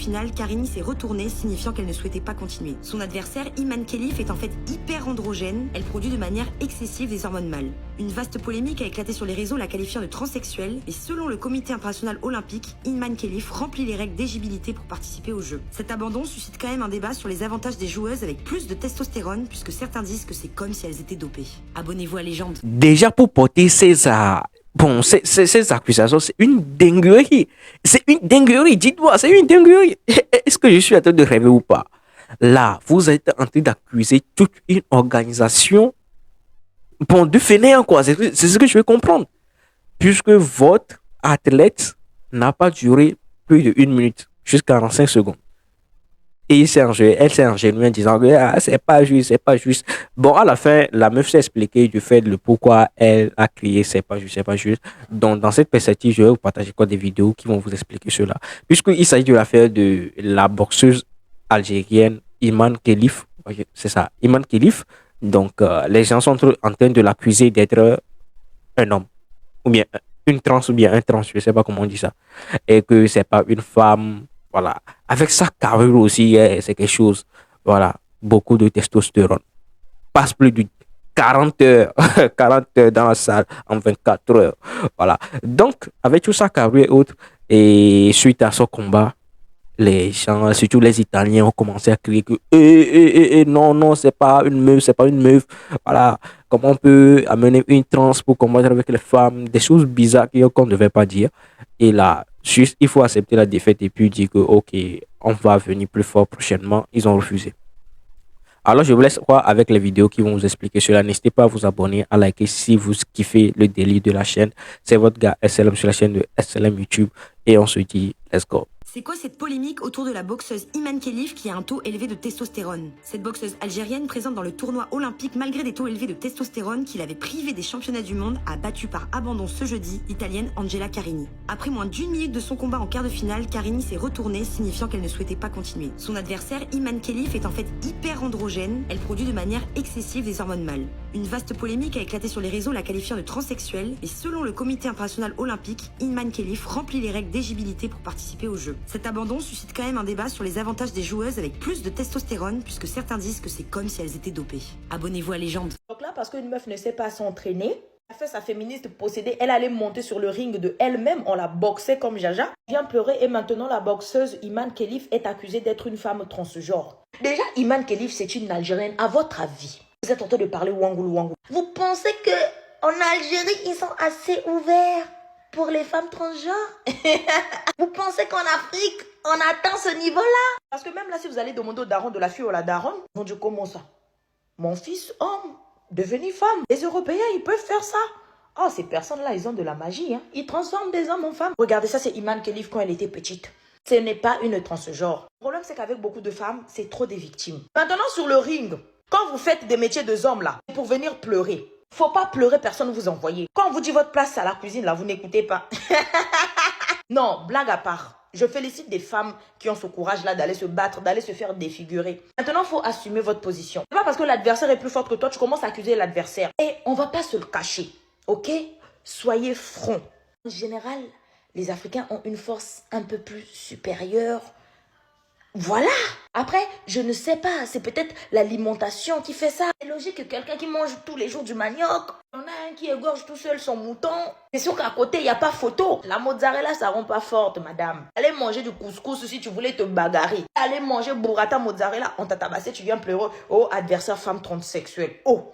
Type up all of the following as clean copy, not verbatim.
Au final, Karini s'est retournée, signifiant qu'elle ne souhaitait pas continuer. Son adversaire, Iman Khelif, est en fait hyper androgène. Elle produit de manière excessive des hormones mâles. Une vaste polémique a éclaté sur les réseaux, la qualifiant de transsexuelle. Et selon le Comité international olympique, Iman Khelif remplit les règles d'éligibilité pour participer aux Jeux. Cet abandon suscite quand même un débat sur les avantages des joueuses avec plus de testostérone, puisque certains disent que c'est comme si elles étaient dopées. Abonnez-vous à Légende. Déjà pour porter ces accusations, c'est une dinguerie. C'est une dinguerie, dites-moi, c'est une dinguerie. Est-ce que je suis en train de rêver ou pas? Là, vous êtes en train d'accuser toute une organisation, bon, de fainéants, quoi. C'est ce que je veux comprendre. Puisque votre athlète n'a pas duré plus de 1 minute, juste 45 secondes. Et elle s'est ingénuée en disant que c'est pas juste, c'est pas juste. Bon, à la fin, la meuf s'est expliquée du fait de pourquoi elle a crié c'est pas juste, c'est pas juste. Donc, dans cette perspective, je vais vous partager des vidéos qui vont vous expliquer cela. Puisqu'il s'agit de l'affaire de la boxeuse algérienne Iman Khelif. C'est ça, Iman Khelif. Donc, les gens sont en train de l'accuser d'être un homme. Ou bien une trans, ou bien un trans, je sais pas comment on dit ça. Et que c'est pas une femme. Voilà. Avec sa carrure aussi, c'est quelque chose. Voilà. Beaucoup de testostérone. Passe plus de 40 heures. 40 heures dans la salle en 24 heures. Voilà. Donc, avec tout sa carrure et autres, et suite à ce combat, les gens, surtout les Italiens, ont commencé à crier que non, non, c'est pas une meuf, c'est pas une meuf. Voilà. Comment on peut amener une trans pour combattre avec les femmes, des choses bizarres qu'on ne devait pas dire. Et là, juste, il faut accepter la défaite et puis dire que, ok, on va venir plus fort prochainement. Ils ont refusé. Alors, je vous laisse voir avec les vidéos qui vont vous expliquer cela. N'hésitez pas à vous abonner, à liker si vous kiffez le délire de la chaîne. C'est votre gars SLM sur la chaîne de SLM YouTube. Et on se dit, let's go. C'est quoi cette polémique autour de la boxeuse Iman Khelif qui a un taux élevé de testostérone? Cette boxeuse algérienne, présente dans le tournoi olympique malgré des taux élevés de testostérone qui l'avaient privée des championnats du monde, a battu par abandon ce jeudi l'italienne Angela Carini. Après moins d'1 minute de son combat en quart de finale, Carini s'est retournée, signifiant qu'elle ne souhaitait pas continuer. Son adversaire, Iman Khelif, est en fait hyper androgène. Elle produit de manière excessive des hormones mâles. Une vaste polémique a éclaté sur les réseaux, la qualifiant de transsexuelle. Et selon le Comité international olympique, Iman Khelif remplit les règles d'éligibilité pour participer aux Jeux. Cet abandon suscite quand même un débat sur les avantages des joueuses avec plus de testostérone, puisque certains disent que c'est comme si elles étaient dopées. Abonnez-vous à Légende. Donc là, parce qu'une meuf ne sait pas s'entraîner, elle a fait sa féministe possédée, elle allait monter sur le ring de elle-même, on la boxait comme Jaja, elle vient pleurer et maintenant la boxeuse Iman Khelif est accusée d'être une femme transgenre. Déjà, Iman Khelif, c'est une Algérienne. À votre avis, vous êtes en train de parler Ouangoulou Ouangoulou. Vous pensez que en Algérie, ils sont assez ouverts pour les femmes transgenres? Vous pensez qu'en Afrique, on atteint ce niveau-là? Parce que même là, si vous allez demander au daron de la fille ou la daronne, ils vont dire comment ça? Mon fils, homme, devenu femme. Les Européens, ils peuvent faire ça. Oh, ces personnes-là, ils ont de la magie. Hein. Ils transforment des hommes en femmes. Regardez, ça, c'est Iman Khelif quand elle était petite. Ce n'est pas une transgenre. Le problème, c'est qu'avec beaucoup de femmes, c'est trop des victimes. Maintenant, sur le ring, quand vous faites des métiers de hommes, là, pour venir pleurer, faut pas pleurer, personne ne vous envoie. Quand on vous dit votre place à la cuisine, là, vous n'écoutez pas. Non, blague à part. Je félicite des femmes qui ont ce courage-là d'aller se battre, d'aller se faire défigurer. Maintenant, il faut assumer votre position. C'est pas parce que l'adversaire est plus fort que toi, tu commences à accuser l'adversaire. Et on va pas se le cacher, ok? Soyez francs. En général, les Africains ont une force un peu plus supérieure. Voilà. Après, je ne sais pas, c'est peut-être l'alimentation qui fait ça. C'est logique que quelqu'un qui mange tous les jours du manioc, il y en a un qui égorge tout seul son mouton. C'est sûr qu'à côté, il n'y a pas photo. La mozzarella, ça rend pas forte, madame. Allez manger du couscous si tu voulais te bagarrer. Allez manger burrata mozzarella, on t'a tabassé, tu viens pleurer. Oh, adversaire femme transsexuelle. Oh.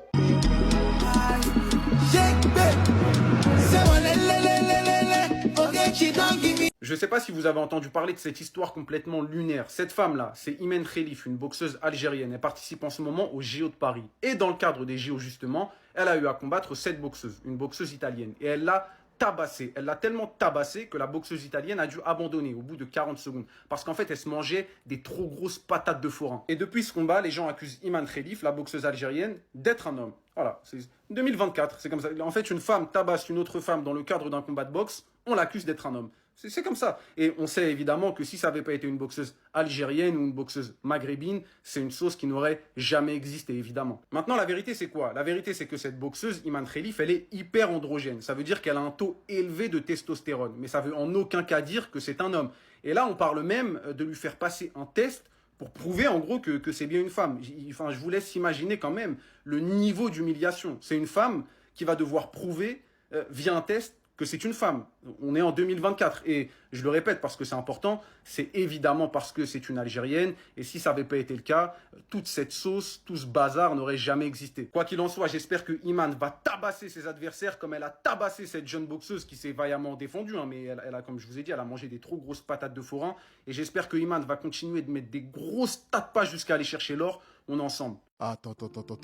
Je ne sais pas si vous avez entendu parler de cette histoire complètement lunaire. Cette femme-là, c'est Iman Khelif, une boxeuse algérienne. Elle participe en ce moment aux JO de Paris. Et dans le cadre des JO, justement, elle a eu à combattre cette boxeuse, une boxeuse italienne. Et elle l'a tabassée. Elle l'a tellement tabassée que la boxeuse italienne a dû abandonner au bout de 40 secondes. Parce qu'en fait, elle se mangeait des trop grosses patates de forain. Et depuis ce combat, les gens accusent Iman Khelif, la boxeuse algérienne, d'être un homme. Voilà, c'est 2024, c'est comme ça. En fait, une femme tabasse une autre femme dans le cadre d'un combat de boxe, on l'accuse d'être un homme. C'est comme ça. Et on sait évidemment que si ça n'avait pas été une boxeuse algérienne ou une boxeuse maghrébine, c'est une sauce qui n'aurait jamais existé, évidemment. Maintenant, la vérité, c'est quoi? La vérité, c'est que cette boxeuse, Iman Khelif, elle est hyper androgène. Ça veut dire qu'elle a un taux élevé de testostérone. Mais ça veut en aucun cas dire que c'est un homme. Et là, on parle même de lui faire passer un test pour prouver en gros que c'est bien une femme. Enfin, je vous laisse imaginer quand même le niveau d'humiliation. C'est une femme qui va devoir prouver via un test que c'est une femme. On est en 2024 et je le répète parce que c'est important, c'est évidemment parce que c'est une Algérienne et si ça n'avait pas été le cas, toute cette sauce, tout ce bazar n'aurait jamais existé. Quoi qu'il en soit, j'espère que Iman va tabasser ses adversaires comme elle a tabassé cette jeune boxeuse qui s'est vaillamment défendue, hein, mais elle a, comme je vous ai dit, elle a mangé des trop grosses patates de forain et j'espère que Iman va continuer de mettre des grosses tas de pas jusqu'à aller chercher l'or. On est ensemble. Attends,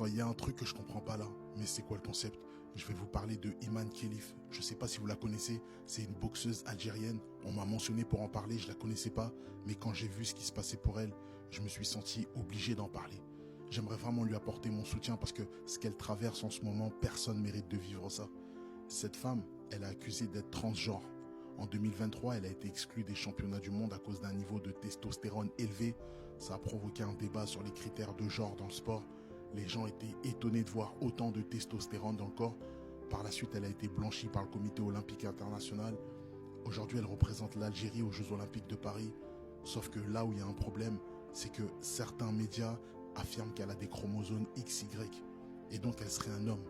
il y a un truc que je comprends pas là, mais c'est quoi le concept? Je vais vous parler de Iman Khelif. Je ne sais pas si vous la connaissez, c'est une boxeuse algérienne. On m'a mentionné pour en parler, je ne la connaissais pas. Mais quand j'ai vu ce qui se passait pour elle, je me suis senti obligé d'en parler. J'aimerais vraiment lui apporter mon soutien parce que ce qu'elle traverse en ce moment, personne ne mérite de vivre ça. Cette femme, elle est accusée d'être transgenre. En 2023, elle a été exclue des championnats du monde à cause d'un niveau de testostérone élevé. Ça a provoqué un débat sur les critères de genre dans le sport. Les gens étaient étonnés de voir autant de testostérone dans le corps. Par la suite, elle a été blanchie par le Comité olympique international. Aujourd'hui, elle représente l'Algérie aux Jeux olympiques de Paris. Sauf que là où il y a un problème, c'est que certains médias affirment qu'elle a des chromosomes XY. Et donc, elle serait un homme.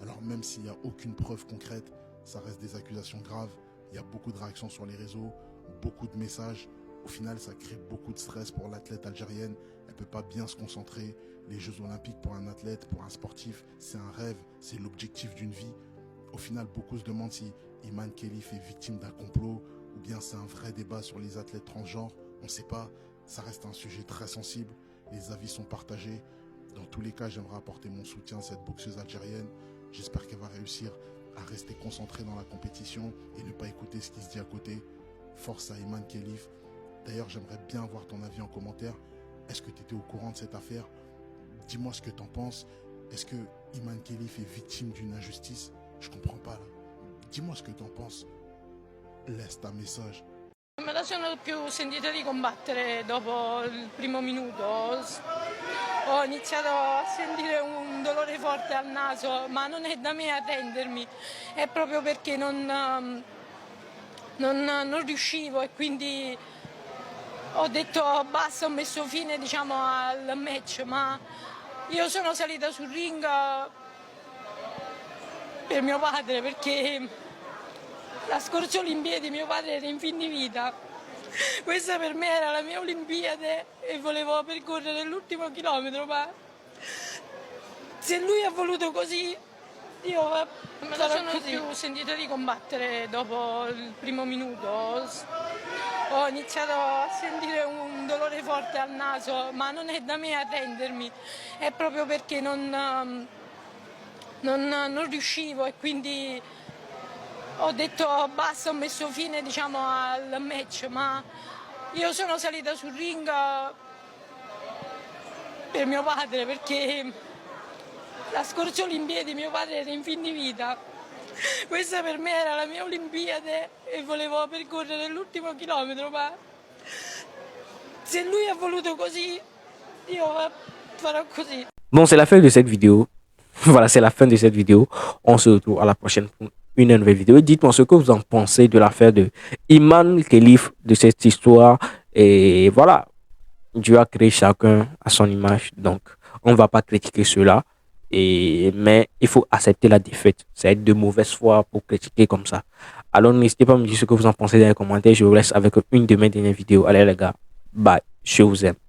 Alors même s'il n'y a aucune preuve concrète, ça reste des accusations graves. Il y a beaucoup de réactions sur les réseaux, beaucoup de messages. Au final, ça crée beaucoup de stress pour l'athlète algérienne. Elle ne peut pas bien se concentrer. Les Jeux Olympiques pour un athlète, pour un sportif, c'est un rêve, c'est l'objectif d'une vie. Au final, beaucoup se demandent si Iman Khelif est victime d'un complot ou bien c'est un vrai débat sur les athlètes transgenres. On ne sait pas, ça reste un sujet très sensible. Les avis sont partagés. Dans tous les cas, j'aimerais apporter mon soutien à cette boxeuse algérienne. J'espère qu'elle va réussir à rester concentrée dans la compétition et ne pas écouter ce qui se dit à côté. Force à Iman Khelif. D'ailleurs, j'aimerais bien avoir ton avis en commentaire. Est-ce que tu étais au courant de cette affaire ? Dis-moi ce que tu en penses. Est-ce que Iman Khelif est victime d'une injustice? Je comprends pas là. Dis-moi ce que tu en penses. Laisse ta message. Me la sono più sentita di combattere dopo il primo minuto. Ho iniziato a sentire un dolore forte al naso, ma non è da me arrendermi, è proprio perché non riuscivo e quindi ho detto basta, ho messo fine diciamo al match, ma io sono salita sul ring per mio padre perché la scorsa Olimpiade mio padre era in fin di vita. Questa per me era la mia Olimpiade e volevo percorrere l'ultimo chilometro, ma se lui ha voluto così, io me la sono più sentita di combattere dopo il primo minuto. Ho iniziato a sentire un dolore forte al naso, ma non è da me arrendermi, è proprio perché non riuscivo e quindi ho detto basta, ho messo fine diciamo al match, ma io sono salita sul ring per mio padre perché la scorsa Olimpiade mio padre era in fin di vita. Questa per me era la mia Olimpiade e volevo percorrere l'ultimo chilometro, ma se lui ha voluto così, io farò così. Bon, c'est la fin de cette vidéo. Voilà, c'est la fin de cette vidéo. On se retrouve à la prochaine pour une nouvelle vidéo. Dites-moi ce que vous en pensez de l'affaire de Iman Khelif, de cette histoire. Et voilà, Dieu a créé chacun à son image. Donc, on ne va pas critiquer cela. Mais il faut accepter la défaite. C'est être de mauvaise foi pour critiquer comme ça. Alors, n'hésitez pas à me dire ce que vous en pensez dans les commentaires. Je vous laisse avec une de mes dernières vidéos. Allez les gars, bye. Je vous aime.